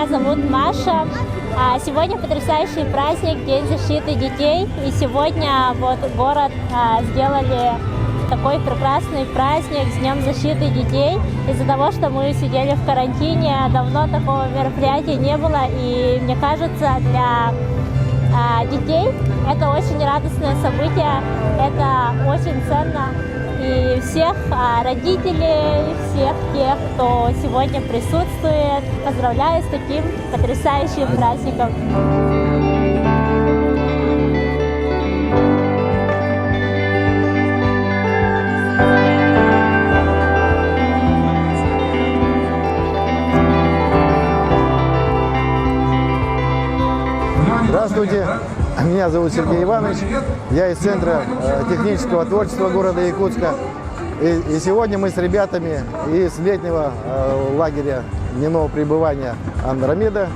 Меня зовут Маша. Сегодня потрясающий праздник, День защиты детей. И сегодня вот город сделали такой прекрасный праздник с Днем защиты детей. Из-за того, что мы сидели в карантине, давно такого мероприятия не было. И мне кажется, для детей это очень радостное событие, это очень ценно. И всех родителей, всех тех, кто сегодня присутствует, поздравляю с таким потрясающим праздником. Здравствуйте, меня зовут Сергей Иванович, я из Центра технического творчества города Якутска. И сегодня мы с ребятами из летнего лагеря дневного пребывания Андромеда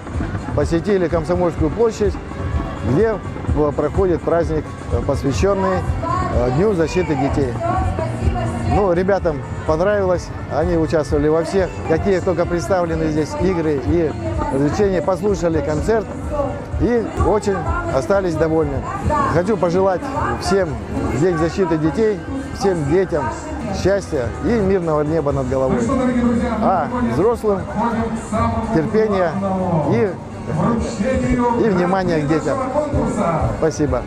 посетили Комсомольскую площадь, где проходит праздник, посвященный Дню защиты детей. Ну, ребятам понравилось, они участвовали во всех, какие только представлены здесь игры и развлечения, послушали концерт и очень остались довольны. Хочу пожелать всем в День защиты детей, всем детям счастья и мирного неба над головой. А взрослым терпения и внимания к детям. Спасибо.